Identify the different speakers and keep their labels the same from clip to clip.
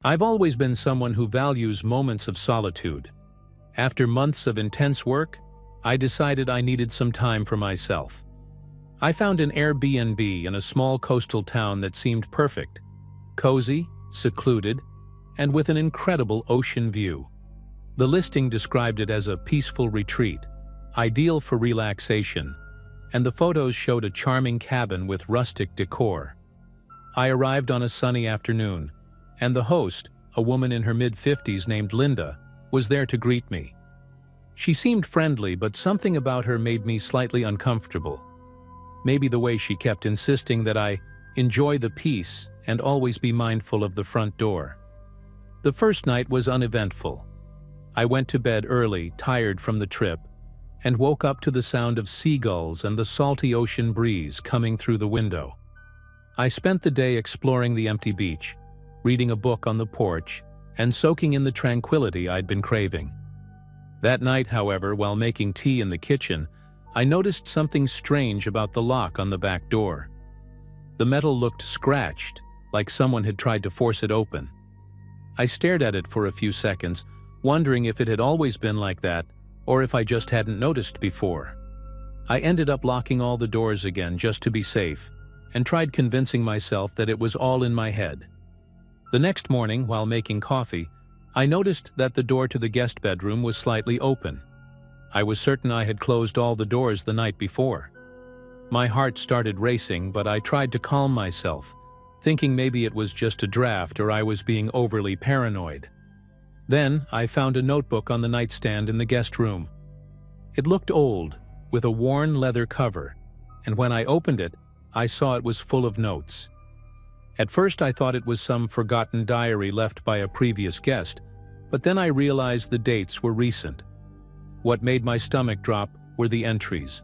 Speaker 1: I've always been someone who values moments of solitude. After months of intense work, I decided I needed some time for myself. I found an Airbnb in a small coastal town that seemed perfect, cozy, secluded, and with an incredible ocean view. The listing described it as a peaceful retreat, ideal for relaxation, and the photos showed a charming cabin with rustic decor. I arrived on a sunny afternoon, and the host, a woman in her mid-50s named Linda, was there to greet me. She seemed friendly, but something about her made me slightly uncomfortable. Maybe the way she kept insisting that I enjoy the peace and always be mindful of the front door. The first night was uneventful. I went to bed early, tired from the trip, and woke up to the sound of seagulls and the salty ocean breeze coming through the window. I spent the day exploring the empty beach, reading a book on the porch, and soaking in the tranquility I'd been craving. That night, however, while making tea in the kitchen, I noticed something strange about the lock on the back door. The metal looked scratched, like someone had tried to force it open. I stared at it for a few seconds, wondering if it had always been like that, or if I just hadn't noticed before. I ended up locking all the doors again just to be safe, and tried convincing myself that it was all in my head. The next morning, while making coffee, I noticed that the door to the guest bedroom was slightly open. I was certain I had closed all the doors the night before. My heart started racing, but I tried to calm myself, thinking maybe it was just a draft or I was being overly paranoid. Then, I found a notebook on the nightstand in the guest room. It looked old, with a worn leather cover, and when I opened it, I saw it was full of notes. At first I thought it was some forgotten diary left by a previous guest, but then I realized the dates were recent. What made my stomach drop were the entries.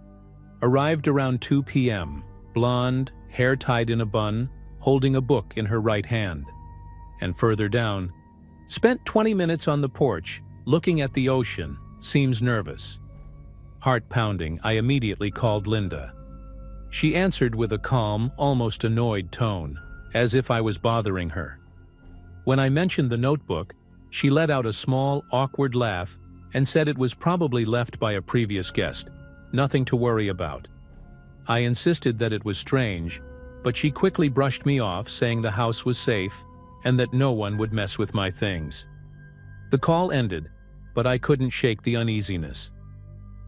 Speaker 1: Arrived around 2 p.m., blonde, hair tied in a bun, holding a book in her right hand. And further down, spent 20 minutes on the porch, looking at the ocean, seems nervous. Heart pounding, I immediately called Linda. She answered with a calm, almost annoyed tone, as if I was bothering her. When I mentioned the notebook, she let out a small, awkward laugh and said it was probably left by a previous guest, nothing to worry about. I insisted that it was strange, but she quickly brushed me off, saying the house was safe and that no one would mess with my things. The call ended, but I couldn't shake the uneasiness.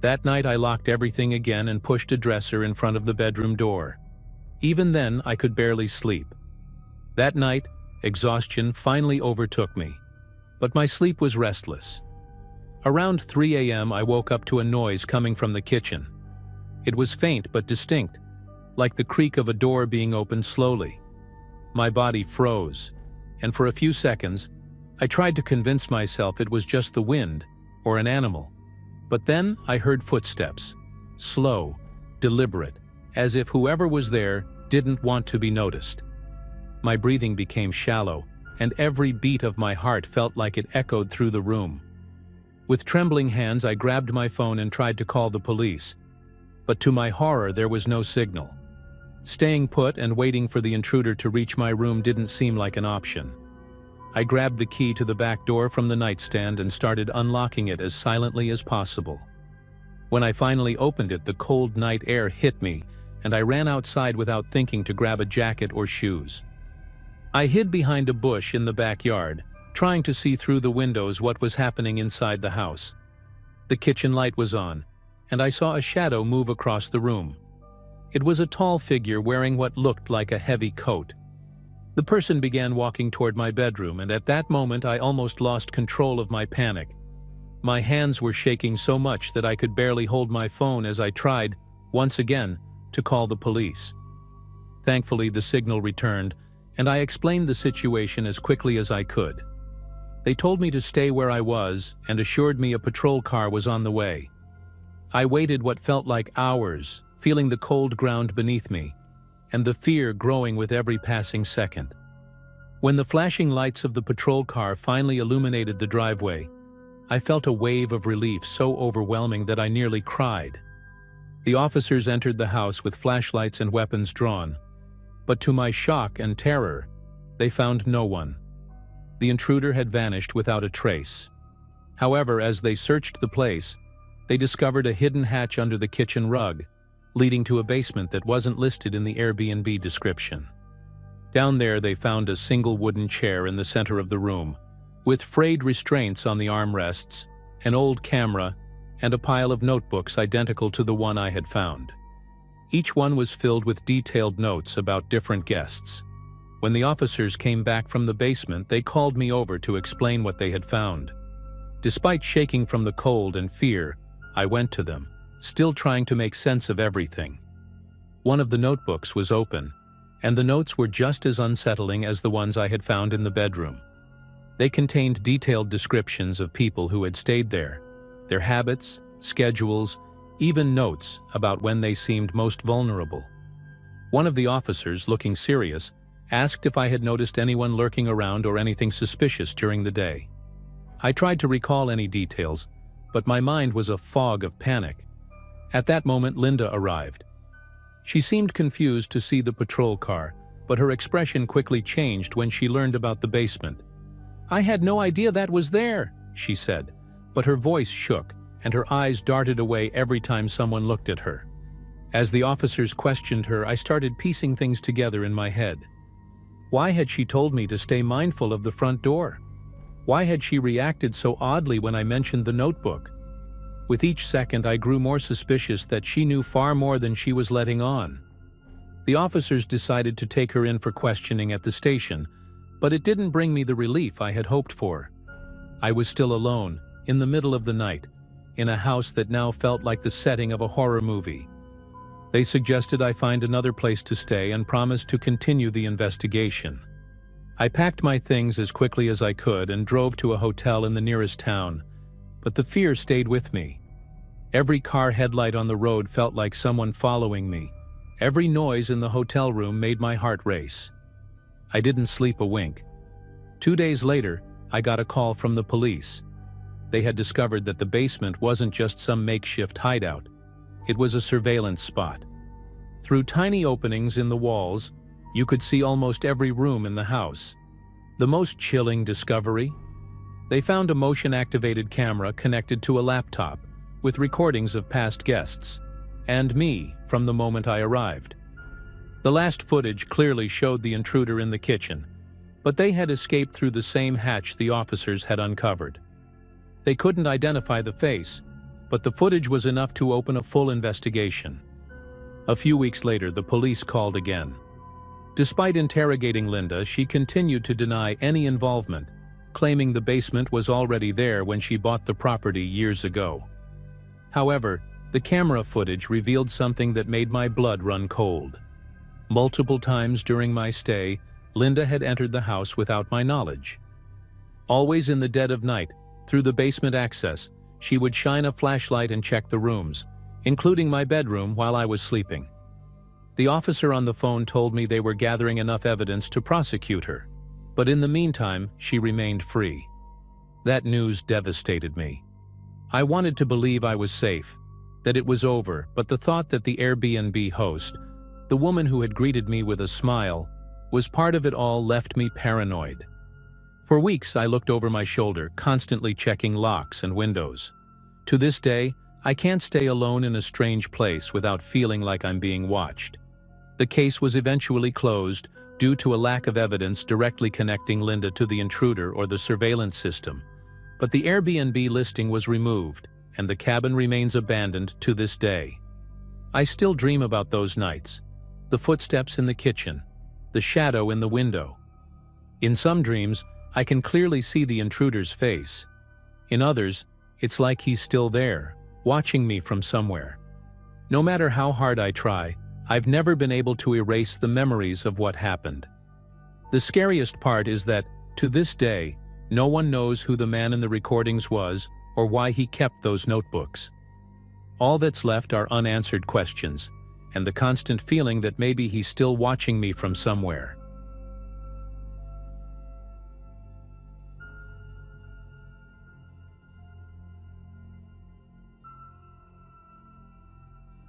Speaker 1: That night I locked everything again and pushed a dresser in front of the bedroom door. Even then, I could barely sleep. That night, exhaustion finally overtook me, but my sleep was restless. Around 3 a.m. I woke up to a noise coming from the kitchen. It was faint but distinct, like the creak of a door being opened slowly. My body froze, and for a few seconds, I tried to convince myself it was just the wind or an animal. But then I heard footsteps, slow, deliberate, as if whoever was there didn't want to be noticed. My breathing became shallow, and every beat of my heart felt like it echoed through the room. With trembling hands, I grabbed my phone and tried to call the police. But to my horror, there was no signal. Staying put and waiting for the intruder to reach my room didn't seem like an option. I grabbed the key to the back door from the nightstand and started unlocking it as silently as possible. When I finally opened it, the cold night air hit me, and I ran outside without thinking to grab a jacket or shoes. I hid behind a bush in the backyard, trying to see through the windows what was happening inside the house. The kitchen light was on, and I saw a shadow move across the room. It was a tall figure wearing what looked like a heavy coat. The person began walking toward my bedroom, and at that moment I almost lost control of my panic. My hands were shaking so much that I could barely hold my phone as I tried, once again, to call the police. Thankfully, the signal returned, and I explained the situation as quickly as I could. They told me to stay where I was and assured me a patrol car was on the way. I waited what felt like hours, feeling the cold ground beneath me, and the fear growing with every passing second. When the flashing lights of the patrol car finally illuminated the driveway, I felt a wave of relief so overwhelming that I nearly cried. The officers entered the house with flashlights and weapons drawn, but to my shock and terror, they found no one. The intruder had vanished without a trace. However, as they searched the place, they discovered a hidden hatch under the kitchen rug, leading to a basement that wasn't listed in the Airbnb description. Down there, they found a single wooden chair in the center of the room, with frayed restraints on the armrests, an old camera, and a pile of notebooks identical to the one I had found. Each one was filled with detailed notes about different guests. When the officers came back from the basement, they called me over to explain what they had found. Despite shaking from the cold and fear, I went to them, still trying to make sense of everything. One of the notebooks was open, and the notes were just as unsettling as the ones I had found in the bedroom. They contained detailed descriptions of people who had stayed there, their habits, schedules, even notes about when they seemed most vulnerable. One of the officers, looking serious, asked if I had noticed anyone lurking around or anything suspicious during the day. I tried to recall any details, but my mind was a fog of panic. At that moment, Linda arrived. She seemed confused to see the patrol car, but her expression quickly changed when she learned about the basement. "I had no idea that was there," she said, but her voice shook and her eyes darted away every time someone looked at her. As the officers questioned her, I started piecing things together in my head. Why had she told me to stay mindful of the front door? Why had she reacted so oddly when I mentioned the notebook? With each second, I grew more suspicious that she knew far more than she was letting on. The officers decided to take her in for questioning at the station, but it didn't bring me the relief I had hoped for. I was still alone, in the middle of the night, in a house that now felt like the setting of a horror movie. They suggested I find another place to stay and promised to continue the investigation. I packed my things as quickly as I could and drove to a hotel in the nearest town, but the fear stayed with me. Every car headlight on the road felt like someone following me. Every noise in the hotel room made my heart race. I didn't sleep a wink. 2 days later, I got a call from the police. They had discovered that the basement wasn't just some makeshift hideout. It was a surveillance spot. Through tiny openings in the walls, you could see almost every room in the house. The most chilling discovery? They found a motion-activated camera connected to a laptop, with recordings of past guests, and me from the moment I arrived. The last footage clearly showed the intruder in the kitchen, but they had escaped through the same hatch the officers had uncovered. They couldn't identify the face, but the footage was enough to open a full investigation. A few weeks later, the police called again. Despite interrogating Linda, she continued to deny any involvement, claiming the basement was already there when she bought the property years ago. However, the camera footage revealed something that made my blood run cold. Multiple times during my stay, Linda had entered the house without my knowledge. Always in the dead of night, through the basement access, she would shine a flashlight and check the rooms, including my bedroom, while I was sleeping. The officer on the phone told me they were gathering enough evidence to prosecute her, but in the meantime, she remained free. That news devastated me. I wanted to believe I was safe, that it was over, but the thought that the Airbnb host, the woman who had greeted me with a smile, was part of it all left me paranoid. For weeks, I looked over my shoulder, constantly checking locks and windows. To this day, I can't stay alone in a strange place without feeling like I'm being watched. The case was eventually closed due to a lack of evidence directly connecting Linda to the intruder or the surveillance system, but the Airbnb listing was removed, and the cabin remains abandoned to this day. I still dream about those nights, the footsteps in the kitchen, the shadow in the window. In some dreams, I can clearly see the intruder's face. In others, it's like he's still there, watching me from somewhere. No matter how hard I try, I've never been able to erase the memories of what happened. The scariest part is that, to this day, no one knows who the man in the recordings was or why he kept those notebooks. All that's left are unanswered questions, and the constant feeling that maybe he's still watching me from somewhere.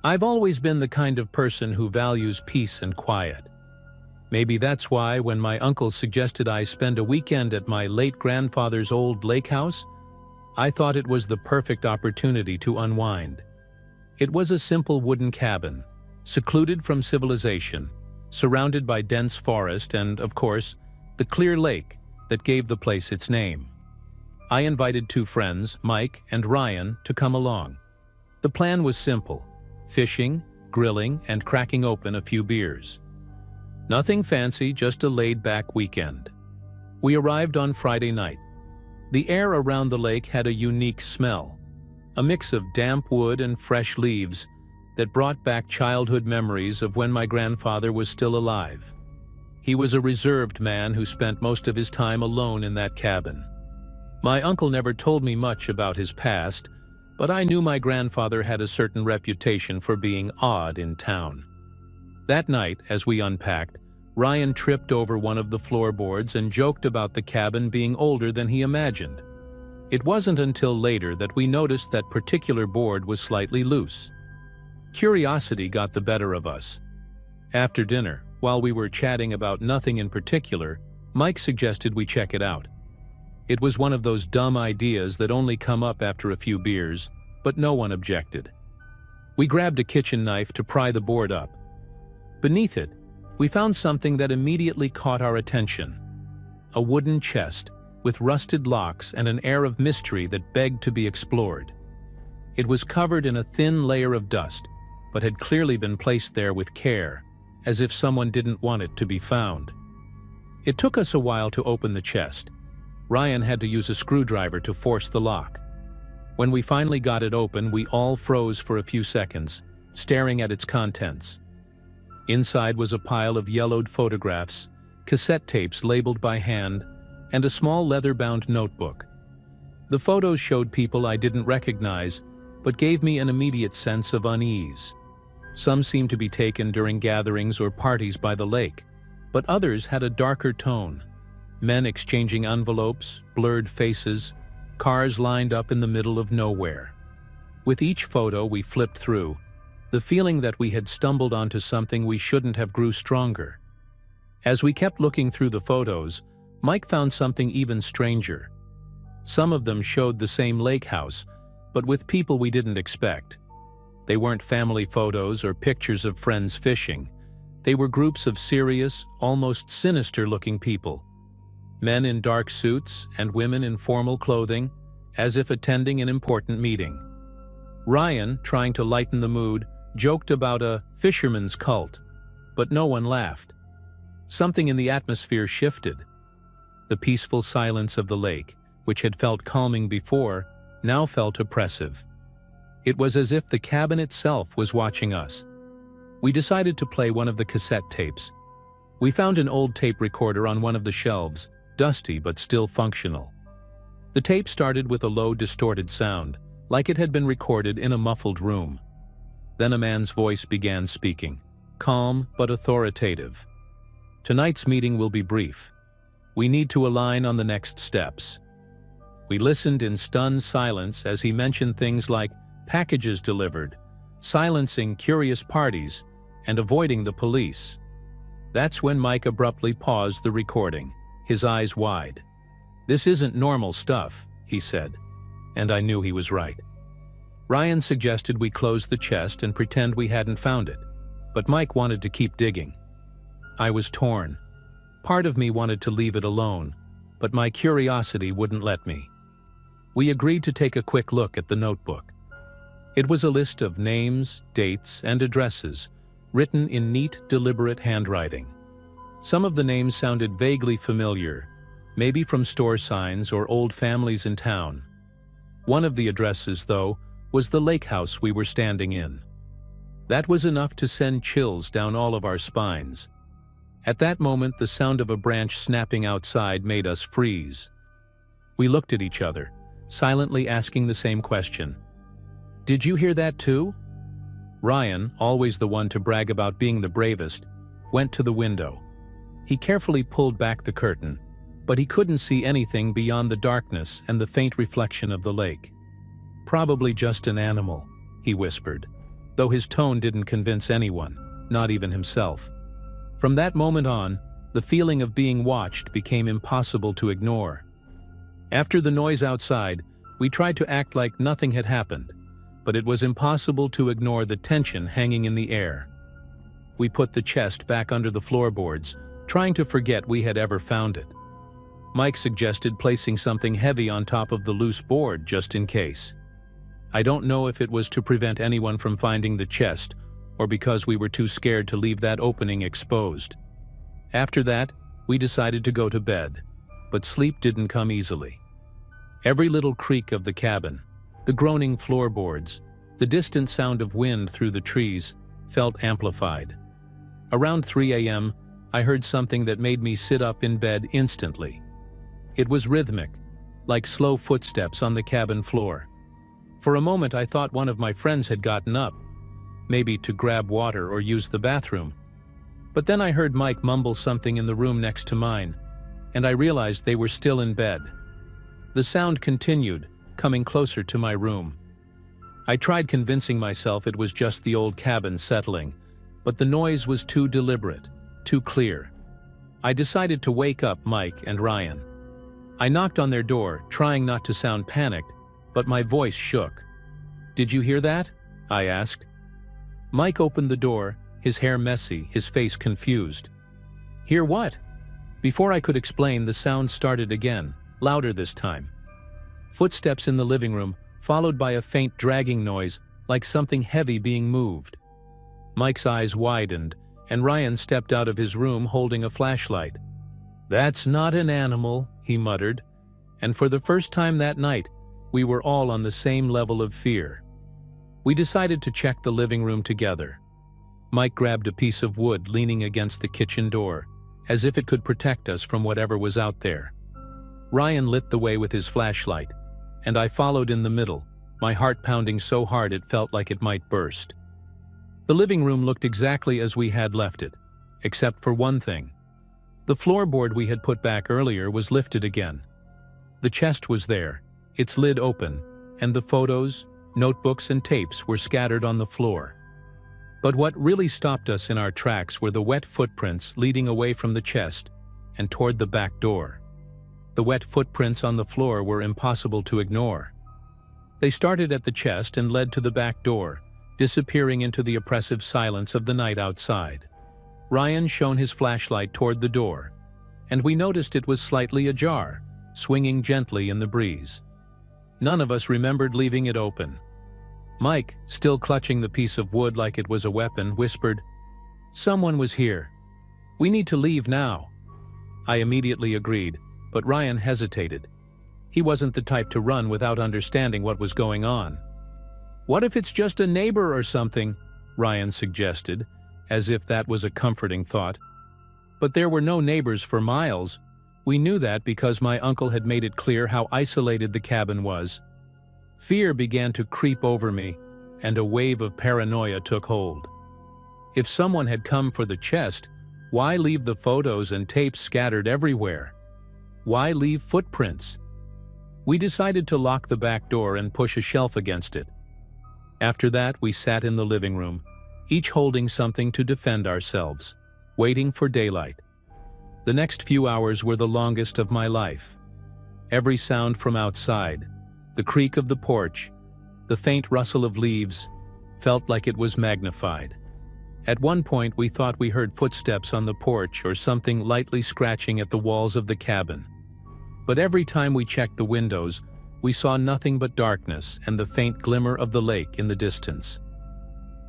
Speaker 1: I've always been the kind of person who values peace and quiet. Maybe that's why when my uncle suggested I spend a weekend at my late grandfather's old lake house, I thought it was the perfect opportunity to unwind. It was a simple wooden cabin, secluded from civilization, surrounded by dense forest and, of course, the clear lake that gave the place its name. I invited 2 friends, Mike and Ryan, to come along. The plan was simple: fishing, grilling, and cracking open a few beers. Nothing fancy, just a laid-back weekend. We arrived on Friday night. The air around the lake had a unique smell, a mix of damp wood and fresh leaves that brought back childhood memories of when my grandfather was still alive. He was a reserved man who spent most of his time alone in that cabin. My uncle never told me much about his past, but I knew my grandfather had a certain reputation for being odd in town. That night, as we unpacked, Ryan tripped over one of the floorboards and joked about the cabin being older than he imagined. It wasn't until later that we noticed that particular board was slightly loose. Curiosity got the better of us. After dinner, while we were chatting about nothing in particular, Mike suggested we check it out. It was one of those dumb ideas that only come up after a few beers, but no one objected. We grabbed a kitchen knife to pry the board up. Beneath it, we found something that immediately caught our attention: a wooden chest with rusted locks and an air of mystery that begged to be explored. It was covered in a thin layer of dust, but had clearly been placed there with care, as if someone didn't want it to be found. It took us a while to open the chest. Ryan had to use a screwdriver to force the lock. When we finally got it open, we all froze for a few seconds, staring at its contents. Inside was a pile of yellowed photographs, cassette tapes labeled by hand, and a small leather-bound notebook. The photos showed people I didn't recognize, but gave me an immediate sense of unease. Some seemed to be taken during gatherings or parties by the lake, but others had a darker tone: men exchanging envelopes, blurred faces, cars lined up in the middle of nowhere. With each photo we flipped through, the feeling that we had stumbled onto something we shouldn't have grew stronger. As we kept looking through the photos, Mike found something even stranger. Some of them showed the same lake house, but with people we didn't expect. They weren't family photos or pictures of friends fishing. They were groups of serious, almost sinister-looking people. Men in dark suits and women in formal clothing, as if attending an important meeting. Ryan, trying to lighten the mood, joked about a fisherman's cult, but no one laughed. Something in the atmosphere shifted. The peaceful silence of the lake, which had felt calming before, now felt oppressive. It was as if the cabin itself was watching us. We decided to play one of the cassette tapes. We found an old tape recorder on one of the shelves, dusty but still functional. The tape started with a low, distorted sound, like it had been recorded in a muffled room. Then a man's voice began speaking, calm but authoritative. "Tonight's meeting will be brief. We need to align on the next steps." We listened in stunned silence as he mentioned things like packages delivered, silencing curious parties, and avoiding the police. That's when Mike abruptly paused the recording, his eyes wide. "This isn't normal stuff," he said, and I knew he was right. Ryan suggested we close the chest and pretend we hadn't found it, but Mike wanted to keep digging. I was torn. Part of me wanted to leave it alone, but my curiosity wouldn't let me. We agreed to take a quick look at the notebook. It was a list of names, dates, and addresses, written in neat, deliberate handwriting. Some of the names sounded vaguely familiar, maybe from store signs or old families in town. One of the addresses, though, was the lake house we were standing in. That was enough to send chills down all of our spines. At that moment, the sound of a branch snapping outside made us freeze. We looked at each other, silently asking the same question. "Did you hear that too?" Ryan, always the one to brag about being the bravest, went to the window. He carefully pulled back the curtain, but he couldn't see anything beyond the darkness and the faint reflection of the lake. "Probably just an animal," he whispered, though his tone didn't convince anyone, not even himself. From that moment on, the feeling of being watched became impossible to ignore. After the noise outside, we tried to act like nothing had happened, but it was impossible to ignore the tension hanging in the air. We put the chest back under the floorboards, trying to forget we had ever found it. Mike suggested placing something heavy on top of the loose board just in case. I don't know if it was to prevent anyone from finding the chest or because we were too scared to leave that opening exposed. After that, we decided to go to bed, but sleep didn't come easily. Every little creak of the cabin, the groaning floorboards, the distant sound of wind through the trees felt amplified. Around 3 a.m., I heard something that made me sit up in bed instantly. It was rhythmic, like slow footsteps on the cabin floor. For a moment I thought one of my friends had gotten up, maybe to grab water or use the bathroom. But then I heard Mike mumble something in the room next to mine, and I realized they were still in bed. The sound continued, coming closer to my room. I tried convincing myself it was just the old cabin settling, but the noise was too deliberate, too clear. I decided to wake up Mike and Ryan. I knocked on their door, trying not to sound panicked, but my voice shook. "Did you hear that?" I asked. Mike opened the door, his hair messy, his face confused. "Hear what?" Before I could explain, the sound started again, louder this time. Footsteps in the living room, followed by a faint dragging noise, like something heavy being moved. Mike's eyes widened, and Ryan stepped out of his room holding a flashlight. "That's not an animal," he muttered, and for the first time that night, we were all on the same level of fear. We decided to check the living room together. Mike grabbed a piece of wood leaning against the kitchen door, as if it could protect us from whatever was out there. Ryan lit the way with his flashlight, and I followed in the middle, my heart pounding so hard it felt like it might burst. The living room looked exactly as we had left it, except for one thing. The floorboard we had put back earlier was lifted again. The chest was there, its lid open, and the photos, notebooks, and tapes were scattered on the floor. But what really stopped us in our tracks were the wet footprints leading away from the chest and toward the back door. The wet footprints on the floor were impossible to ignore. They started at the chest and led to the back door, disappearing into the oppressive silence of the night outside. Ryan shone his flashlight toward the door, and we noticed it was slightly ajar, swinging gently in the breeze. None of us remembered leaving it open. Mike, still clutching the piece of wood like it was a weapon, whispered, "Someone was here. We need to leave now." I immediately agreed, but Ryan hesitated. He wasn't the type to run without understanding what was going on. "What if it's just a neighbor or something?" Ryan suggested, as if that was a comforting thought. But there were no neighbors for miles. We knew that because my uncle had made it clear how isolated the cabin was. Fear began to creep over me, and a wave of paranoia took hold. If someone had come for the chest, why leave the photos and tapes scattered everywhere? Why leave footprints? We decided to lock the back door and push a shelf against it. After that, we sat in the living room, each holding something to defend ourselves, waiting for daylight. The next few hours were the longest of my life. Every sound from outside, the creak of the porch, the faint rustle of leaves, felt like it was magnified. At one point, we thought we heard footsteps on the porch or something lightly scratching at the walls of the cabin. But every time we checked the windows, we saw nothing but darkness and the faint glimmer of the lake in the distance.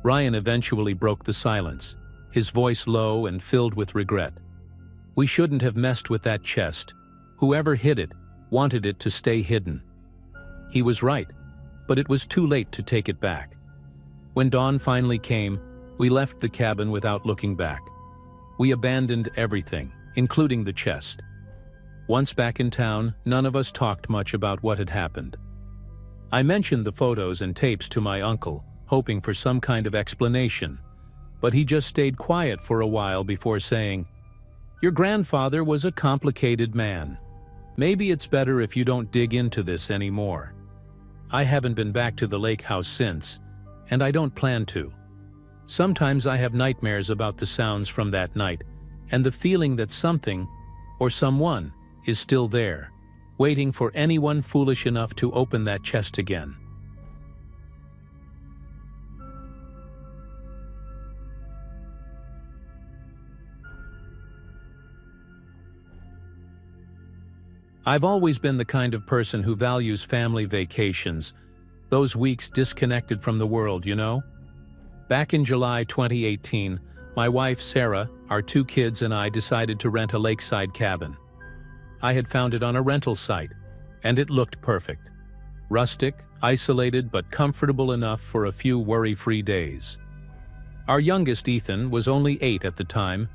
Speaker 1: Ryan eventually broke the silence, his voice low and filled with regret. "We shouldn't have messed with that chest. Whoever hid it wanted it to stay hidden." He was right, but it was too late to take it back. When dawn finally came, we left the cabin without looking back. We abandoned everything, including the chest. Once back in town, none of us talked much about what had happened. I mentioned the photos and tapes to my uncle, hoping for some kind of explanation, but he just stayed quiet for a while before saying, "Your grandfather was a complicated man. Maybe it's better if you don't dig into this anymore." I haven't been back to the lake house since, and I don't plan to. Sometimes I have nightmares about the sounds from that night, and the feeling that something, or someone, is still there, waiting for anyone foolish enough to open that chest again. I've always been the kind of person who values family vacations, those weeks disconnected from the world, you know? Back in July 2018, my wife Sarah, our 2 kids and I decided to rent a lakeside cabin. I had found it on a rental site, and it looked perfect. Rustic, isolated, but comfortable enough for a few worry-free days. Our youngest, Ethan, was only 8 at the time,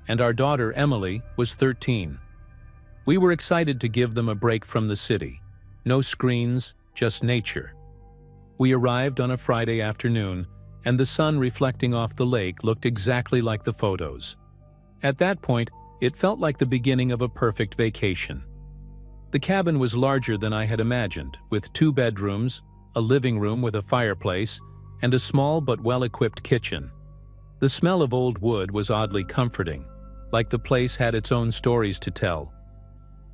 Speaker 1: and our daughter, Emily, was 13. We were excited to give them a break from the city. No screens, just nature. We arrived on a Friday afternoon, and the sun reflecting off the lake looked exactly like the photos. At that point, it felt like the beginning of a perfect vacation. The cabin was larger than I had imagined, with 2 bedrooms, a living room with a fireplace, and a small but well-equipped kitchen. The smell of old wood was oddly comforting, like the place had its own stories to tell.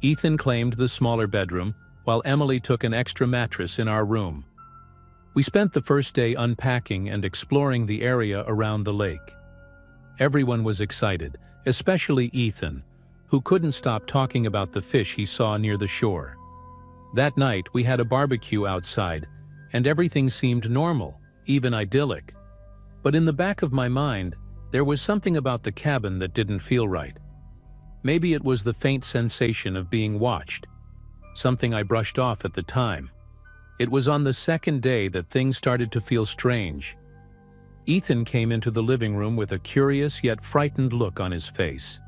Speaker 1: Ethan claimed the smaller bedroom, while Emily took an extra mattress in our room. We spent the first day unpacking and exploring the area around the lake. Everyone was excited, especially Ethan, who couldn't stop talking about the fish he saw near the shore. That night, we had a barbecue outside, and everything seemed normal, even idyllic. But in the back of my mind, there was something about the cabin that didn't feel right. Maybe it was the faint sensation of being watched, something I brushed off at the time. It was on the second day that things started to feel strange. Ethan came into the living room with a curious yet frightened look on his face.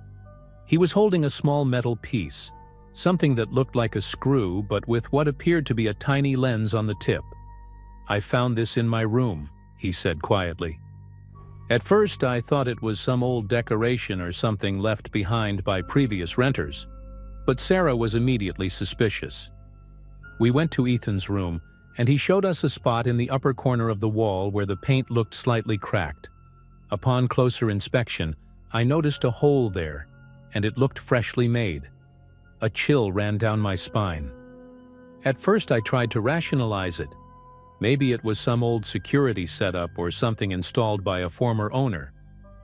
Speaker 1: He was holding a small metal piece, something that looked like a screw but with what appeared to be a tiny lens on the tip. "I found this in my room," he said quietly. At first, I thought it was some old decoration or something left behind by previous renters, but Sarah was immediately suspicious. We went to Ethan's room, and he showed us a spot in the upper corner of the wall where the paint looked slightly cracked. Upon closer inspection, I noticed a hole there, and it looked freshly made. A chill ran down my spine. At first, I tried to rationalize it. Maybe it was some old security setup or something installed by a former owner,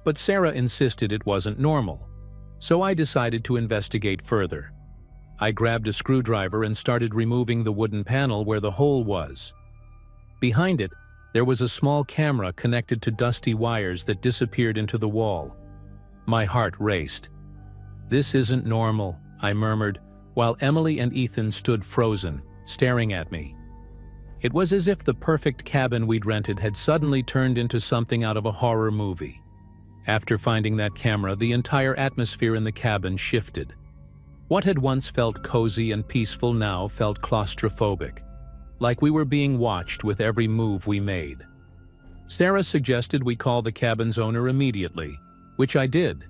Speaker 1: but Sarah insisted it wasn't normal, so I decided to investigate further. I grabbed a screwdriver and started removing the wooden panel where the hole was. Behind it, there was a small camera connected to dusty wires that disappeared into the wall. My heart raced. "This isn't normal," I murmured, while Emily and Ethan stood frozen, staring at me. It was as if the perfect cabin we'd rented had suddenly turned into something out of a horror movie. After finding that camera, the entire atmosphere in the cabin shifted. What had once felt cozy and peaceful now felt claustrophobic, like we were being watched with every move we made. Sarah suggested we call the cabin's owner immediately, which I did.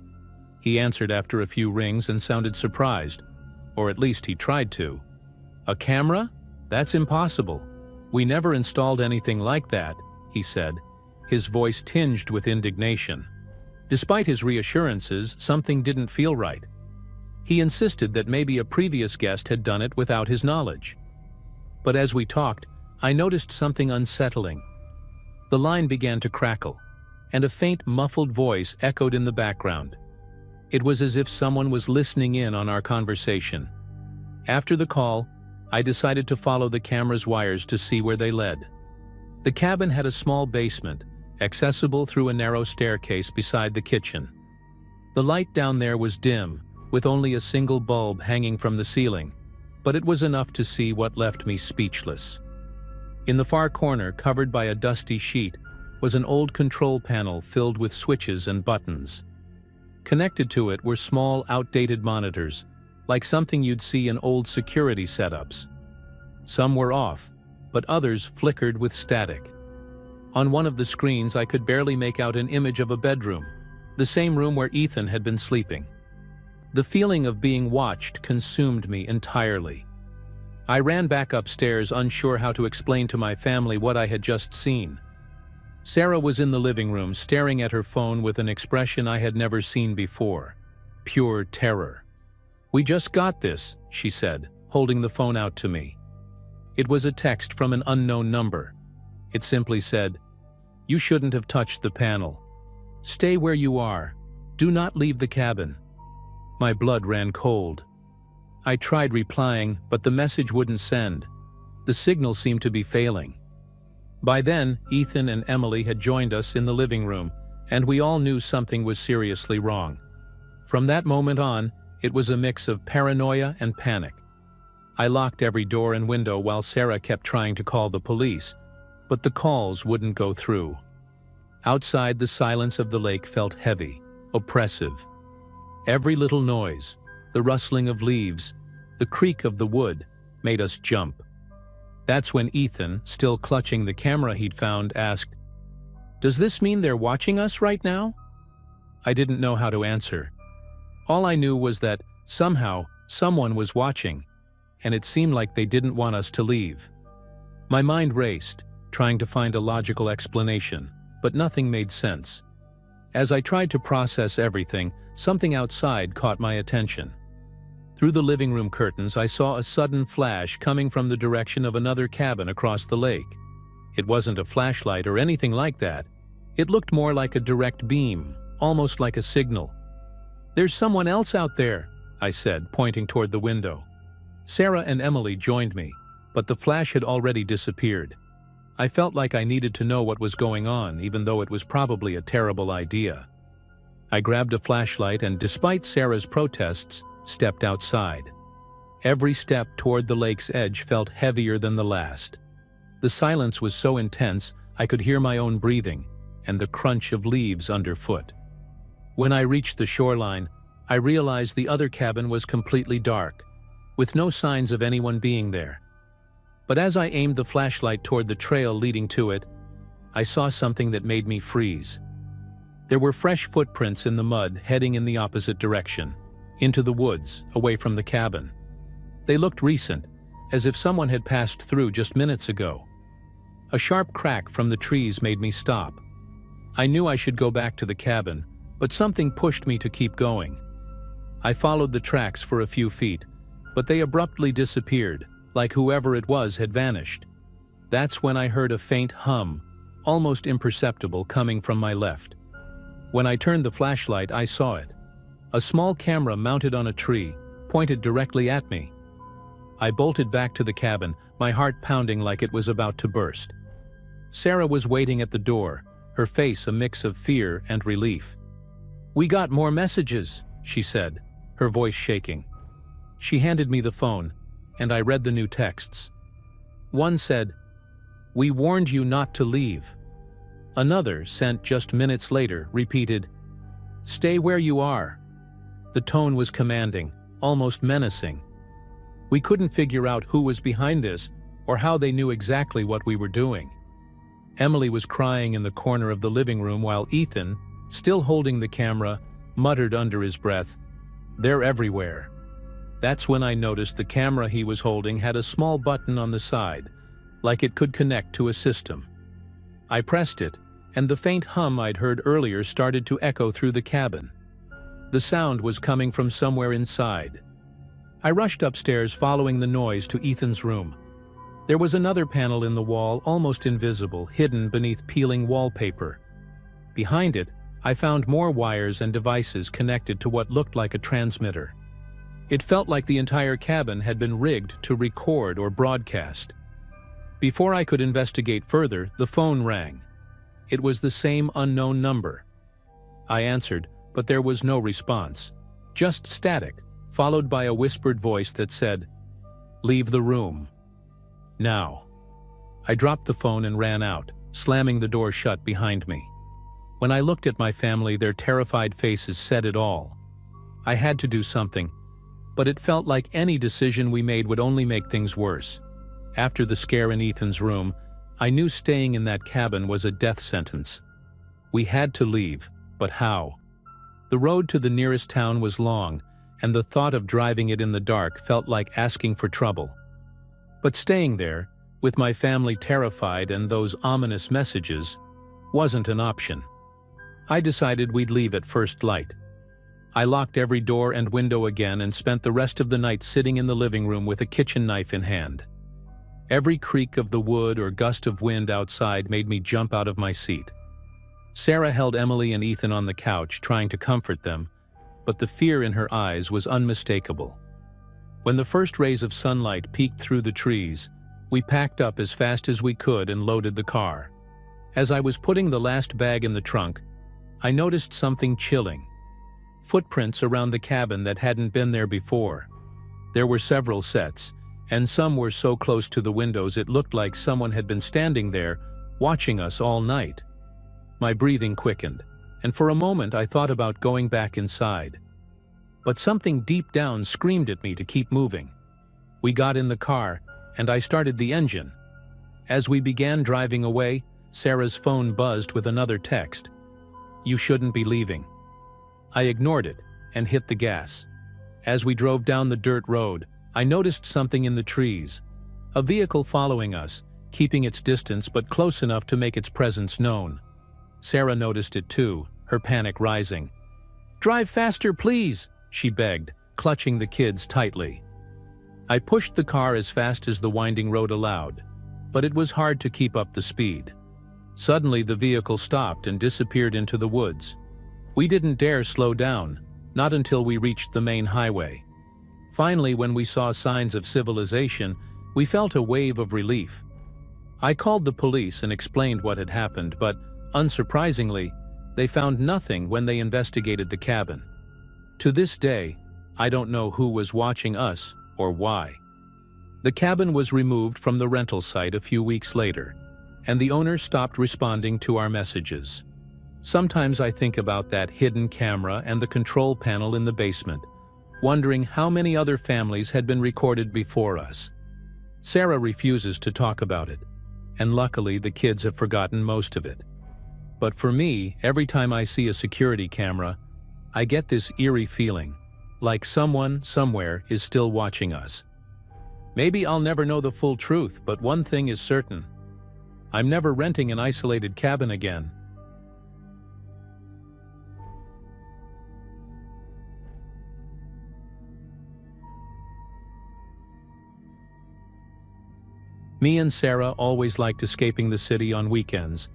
Speaker 1: He answered after a few rings and sounded surprised, or at least he tried to. "A camera? That's impossible. We never installed anything like that," he said, his voice tinged with indignation. Despite his reassurances, something didn't feel right. He insisted that maybe a previous guest had done it without his knowledge. But as we talked, I noticed something unsettling. The line began to crackle, and a faint, muffled voice echoed in the background. It was as if someone was listening in on our conversation. After the call, I decided to follow the camera's wires to see where they led. The cabin had a small basement, accessible through a narrow staircase beside the kitchen. The light down there was dim, with only a single bulb hanging from the ceiling, but it was enough to see what left me speechless. In the far corner, covered by a dusty sheet, was an old control panel filled with switches and buttons. Connected to it were small, outdated monitors, like something you'd see in old security setups. Some were off, but others flickered with static. On one of the screens, I could barely make out an image of a bedroom, the same room where Ethan had been sleeping. The feeling of being watched consumed me entirely. I ran back upstairs, unsure how to explain to my family what I had just seen. Sarah was in the living room, staring at her phone with an expression I had never seen before. pure terror. "We just got this," she said, holding the phone out to me. It was a text from an unknown number. It simply said, "You shouldn't have touched the panel. Stay where you are. Do not leave the cabin." My blood ran cold. I tried replying, but the message wouldn't send. The signal seemed to be failing. By then, Ethan and Emily had joined us in the living room, and we all knew something was seriously wrong. From that moment on, it was a mix of paranoia and panic. I locked every door and window while Sarah kept trying to call the police, but the calls wouldn't go through. Outside, the silence of the lake felt heavy, oppressive. Every little noise, the rustling of leaves, the creak of the wood, made us jump. That's when Ethan, still clutching the camera he'd found, asked, "Does this mean they're watching us right now?" I didn't know how to answer. All I knew was that, somehow, someone was watching, and it seemed like they didn't want us to leave. My mind raced, trying to find a logical explanation, but nothing made sense. As I tried to process everything, something outside caught my attention. Through the living room curtains, I saw a sudden flash coming from the direction of another cabin across the lake. It wasn't a flashlight or anything like that. It looked more like a direct beam, almost like a signal. "There's someone else out there," I said, pointing toward the window. Sarah and Emily joined me, but the flash had already disappeared. I felt like I needed to know what was going on, even though it was probably a terrible idea. I grabbed a flashlight and, despite Sarah's protests, stepped outside. Every step toward the lake's edge felt heavier than the last. The silence was so intense I could hear my own breathing and the crunch of leaves underfoot. When I reached the shoreline, I realized the other cabin was completely dark, with no signs of anyone being there. But as I aimed the flashlight toward the trail leading to it, I saw something that made me freeze. There were fresh footprints in the mud heading in the opposite direction, into the woods, away from the cabin. They looked recent, as if someone had passed through just minutes ago. A sharp crack from the trees made me stop. I knew I should go back to the cabin, but something pushed me to keep going. I followed the tracks for a few feet, but they abruptly disappeared, like whoever it was had vanished. That's when I heard a faint hum, almost imperceptible, coming from my left. When I turned the flashlight, I saw it. A small camera mounted on a tree, pointed directly at me. I bolted back to the cabin, my heart pounding like it was about to burst. Sarah was waiting at the door, her face a mix of fear and relief. "We got more messages," she said, her voice shaking. She handed me the phone, and I read the new texts. One said, "We warned you not to leave." Another, sent just minutes later, repeated, "Stay where you are." The tone was commanding, almost menacing. We couldn't figure out who was behind this or how they knew exactly what we were doing. Emily was crying in the corner of the living room while Ethan, still holding the camera, muttered under his breath, "They're everywhere." That's when I noticed the camera he was holding had a small button on the side, like it could connect to a system. I pressed it, and the faint hum I'd heard earlier started to echo through the cabin. The sound was coming from somewhere inside. I rushed upstairs, following the noise to Ethan's room. There was another panel in the wall, almost invisible, hidden beneath peeling wallpaper. Behind it, I found more wires and devices connected to what looked like a transmitter. It felt like the entire cabin had been rigged to record or broadcast. Before I could investigate further, the phone rang. It was the same unknown number. I answered, but there was no response. Just static, followed by a whispered voice that said, "Leave the room. Now." I dropped the phone and ran out, slamming the door shut behind me. When I looked at my family, their terrified faces said it all. I had to do something, but it felt like any decision we made would only make things worse. After the scare in Ethan's room, I knew staying in that cabin was a death sentence. We had to leave, but how? The road to the nearest town was long, and the thought of driving it in the dark felt like asking for trouble. But staying there, with my family terrified and those ominous messages, wasn't an option. I decided we'd leave at first light. I locked every door and window again and spent the rest of the night sitting in the living room with a kitchen knife in hand. Every creak of the wood or gust of wind outside made me jump out of my seat. Sarah held Emily and Ethan on the couch, trying to comfort them, but the fear in her eyes was unmistakable. When the first rays of sunlight peeked through the trees, we packed up as fast as we could and loaded the car. As I was putting the last bag in the trunk, I noticed something chilling. Footprints around the cabin that hadn't been there before. There were several sets, and some were so close to the windows it looked like someone had been standing there, watching us all night. My breathing quickened, and for a moment I thought about going back inside. But something deep down screamed at me to keep moving. We got in the car, and I started the engine. As we began driving away, Sarah's phone buzzed with another text. "You shouldn't be leaving." I ignored it and hit the gas. As we drove down the dirt road, I noticed something in the trees. A vehicle following us, keeping its distance but close enough to make its presence known. Sarah noticed it too, her panic rising. "Drive faster, please," she begged, clutching the kids tightly. I pushed the car as fast as the winding road allowed, but it was hard to keep up the speed. Suddenly the vehicle stopped and disappeared into the woods. We didn't dare slow down, not until we reached the main highway. Finally, when we saw signs of civilization, we felt a wave of relief. I called the police and explained what had happened, but, unsurprisingly, they found nothing when they investigated the cabin. To this day, I don't know who was watching us or why. The cabin was removed from the rental site a few weeks later, and the owner stopped responding to our messages. Sometimes I think about that hidden camera and the control panel in the basement, wondering how many other families had been recorded before us. Sarah refuses to talk about it, and luckily the kids have forgotten most of it. But for me, every time I see a security camera, I get this eerie feeling, like someone, somewhere, is still watching us. Maybe I'll never know the full truth, but one thing is certain. I'm never renting an isolated cabin again. Me and Sarah always liked escaping the city on weekends,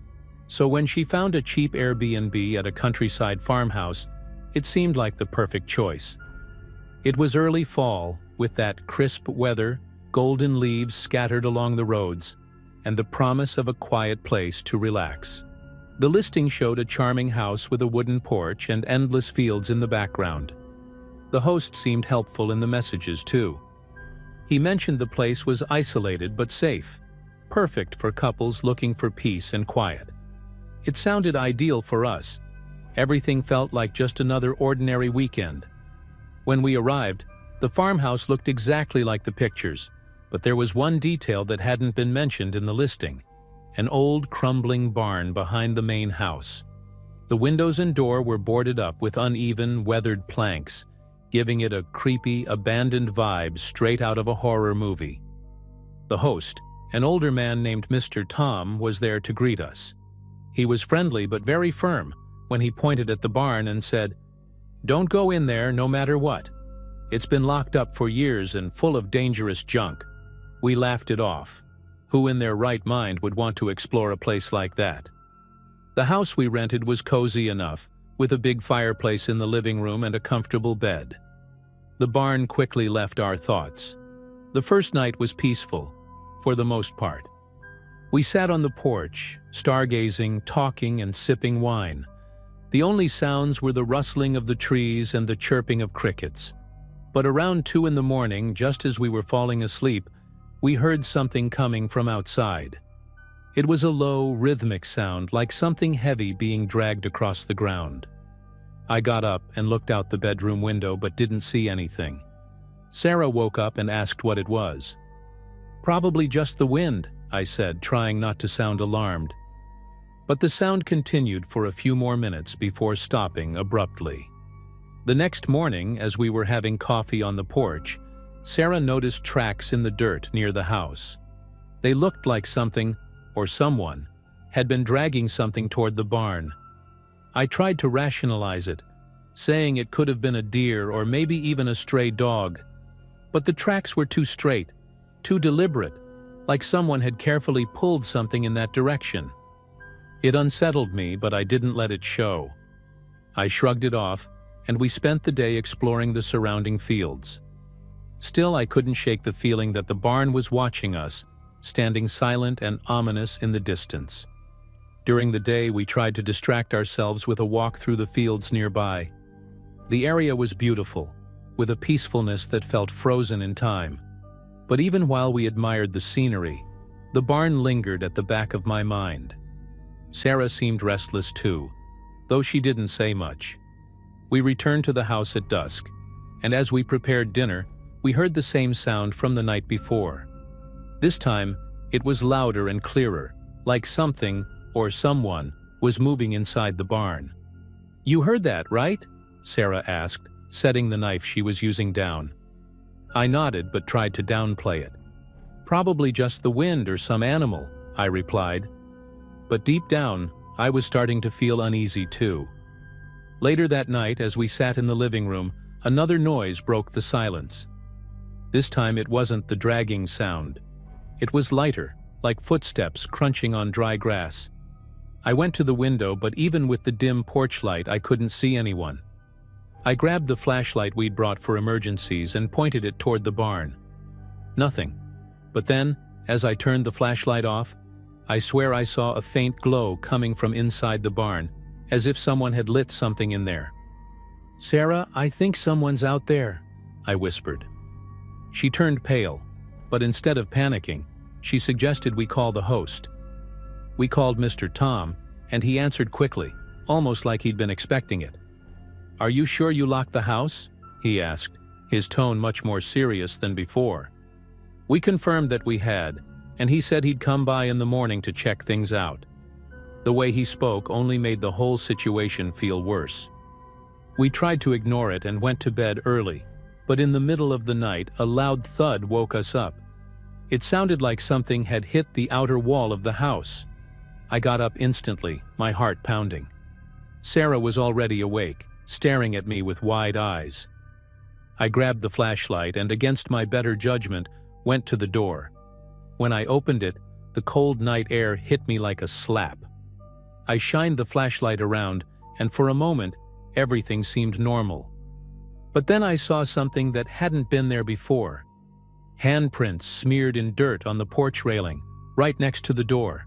Speaker 1: so when she found a cheap Airbnb at a countryside farmhouse, it seemed like the perfect choice. It was early fall, with that crisp weather, golden leaves scattered along the roads, and the promise of a quiet place to relax. The listing showed a charming house with a wooden porch and endless fields in the background. The host seemed helpful in the messages, too. He mentioned the place was isolated but safe, perfect for couples looking for peace and quiet. It sounded ideal for us. Everything felt like just another ordinary weekend. When we arrived, the farmhouse looked exactly like the pictures, but there was one detail that hadn't been mentioned in the listing: an old crumbling barn behind the main house. The windows and door were boarded up with uneven, weathered planks, giving it a creepy, abandoned vibe straight out of a horror movie. The host, an older man named Mr. Tom, was there to greet us. He was friendly but very firm when he pointed at the barn and said, "Don't go in there no matter what. It's been locked up for years and full of dangerous junk." We laughed it off. Who in their right mind would want to explore a place like that? The house we rented was cozy enough, with a big fireplace in the living room and a comfortable bed. The barn quickly left our thoughts. The first night was peaceful, for the most part. We sat on the porch, stargazing, talking, and sipping wine. The only sounds were the rustling of the trees and the chirping of crickets. But around 2 in the morning, just as we were falling asleep, we heard something coming from outside. It was a low, rhythmic sound, like something heavy being dragged across the ground. I got up and looked out the bedroom window but didn't see anything. Sarah woke up and asked what it was. "Probably just the wind," I said, trying not to sound alarmed. But the sound continued for a few more minutes before stopping abruptly. The next morning, as we were having coffee on the porch, Sarah noticed tracks in the dirt near the house. They looked like something, or someone, had been dragging something toward the barn. I tried to rationalize it, saying it could have been a deer or maybe even a stray dog. But the tracks were too straight, too deliberate, like someone had carefully pulled something in that direction. It unsettled me, but I didn't let it show. I shrugged it off, and we spent the day exploring the surrounding fields. Still, I couldn't shake the feeling that the barn was watching us, standing silent and ominous in the distance. During the day, we tried to distract ourselves with a walk through the fields nearby. The area was beautiful, with a peacefulness that felt frozen in time. But even while we admired the scenery, the barn lingered at the back of my mind. Sarah seemed restless too, though she didn't say much. We returned to the house at dusk, and as we prepared dinner, we heard the same sound from the night before. This time, it was louder and clearer, like something, or someone, was moving inside the barn. "You heard that, right?" Sarah asked, setting the knife she was using down. I nodded but tried to downplay it. "Probably just the wind or some animal," I replied. But deep down, I was starting to feel uneasy too. Later that night, as we sat in the living room, another noise broke the silence. This time it wasn't the dragging sound. It was lighter, like footsteps crunching on dry grass. I went to the window, but even with the dim porch light, I couldn't see anyone. I grabbed the flashlight we'd brought for emergencies and pointed it toward the barn. Nothing. But then, as I turned the flashlight off, I swear I saw a faint glow coming from inside the barn, as if someone had lit something in there. "Sarah, I think someone's out there," I whispered. She turned pale, but instead of panicking, she suggested we call the host. We called Mr. Tom, and he answered quickly, almost like he'd been expecting it. "Are you sure you locked the house?" he asked, his tone much more serious than before. We confirmed that we had, and he said he'd come by in the morning to check things out. The way he spoke only made the whole situation feel worse. We tried to ignore it and went to bed early, but in the middle of the night, a loud thud woke us up. It sounded like something had hit the outer wall of the house. I got up instantly, my heart pounding. Sarah was already awake, staring at me with wide eyes. I grabbed the flashlight and, against my better judgment, went to the door. When I opened it, the cold night air hit me like a slap. I shined the flashlight around, and for a moment, everything seemed normal. But then I saw something that hadn't been there before. Handprints smeared in dirt on the porch railing, right next to the door.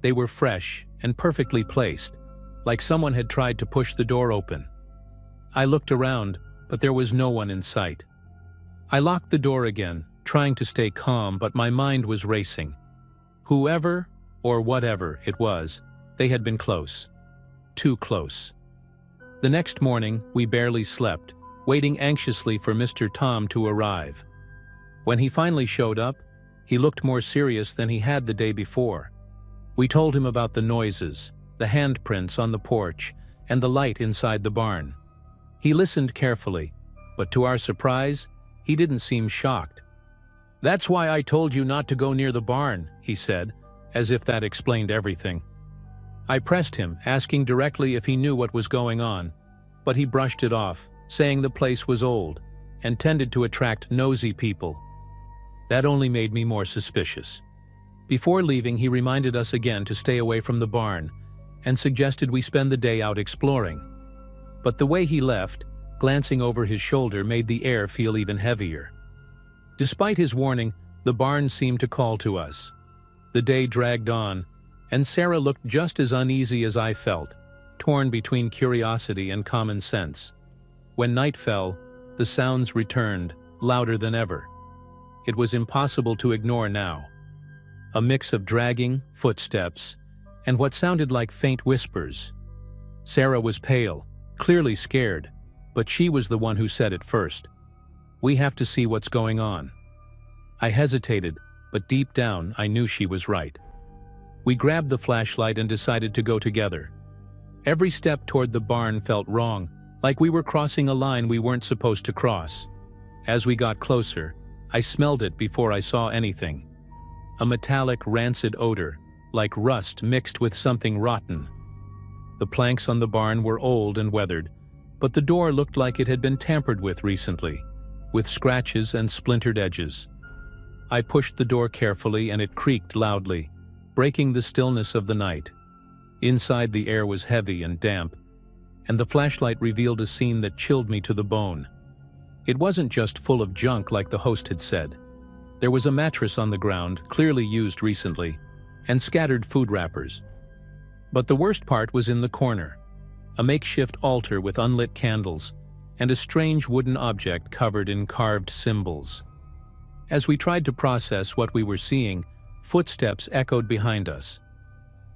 Speaker 1: They were fresh and perfectly placed, like someone had tried to push the door open. I looked around, but there was no one in sight. I locked the door again, trying to stay calm, but my mind was racing. Whoever, or whatever it was, they had been close. Too close. The next morning, we barely slept, waiting anxiously for Mr. Tom to arrive. When he finally showed up, he looked more serious than he had the day before. We told him about the noises, the handprints on the porch, and the light inside the barn. He listened carefully, but to our surprise, he didn't seem shocked. "That's why I told you not to go near the barn," he said, as if that explained everything. I pressed him, asking directly if he knew what was going on, but he brushed it off, saying the place was old and tended to attract nosy people. That only made me more suspicious. Before leaving, he reminded us again to stay away from the barn and suggested we spend the day out exploring. But the way he left, glancing over his shoulder, made the air feel even heavier. Despite his warning, the barn seemed to call to us. The day dragged on, and Sarah looked just as uneasy as I felt, torn between curiosity and common sense. When night fell, the sounds returned, louder than ever. It was impossible to ignore now. A mix of dragging, footsteps, and what sounded like faint whispers. Sarah was pale, clearly scared, but she was the one who said it first. "We have to see what's going on." I hesitated, but deep down I knew she was right. We grabbed the flashlight and decided to go together. Every step toward the barn felt wrong, like we were crossing a line we weren't supposed to cross. As we got closer, I smelled it before I saw anything. A metallic, rancid odor, like rust mixed with something rotten. The planks on the barn were old and weathered, but the door looked like it had been tampered with recently, with scratches and splintered edges. I pushed the door carefully and it creaked loudly, breaking the stillness of the night. Inside, the air was heavy and damp, and the flashlight revealed a scene that chilled me to the bone. It wasn't just full of junk like the host had said. There was a mattress on the ground, clearly used recently, and scattered food wrappers. But the worst part was in the corner, a makeshift altar with unlit candles, and a strange wooden object covered in carved symbols. As we tried to process what we were seeing, footsteps echoed behind us.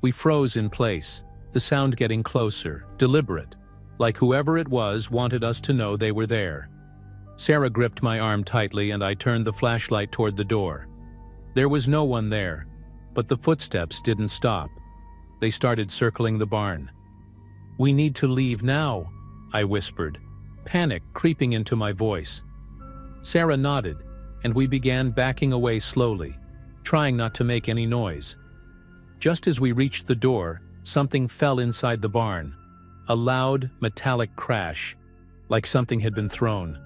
Speaker 1: We froze in place, the sound getting closer, deliberate, like whoever it was wanted us to know they were there. Sarah gripped my arm tightly and I turned the flashlight toward the door. There was no one there, but the footsteps didn't stop. They started circling the barn. "We need to leave now," I whispered, panic creeping into my voice. Sarah nodded, and we began backing away slowly, trying not to make any noise. Just as we reached the door, something fell inside the barn. A loud, metallic crash, like something had been thrown.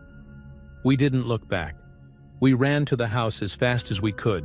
Speaker 1: We didn't look back. We ran to the house as fast as we could,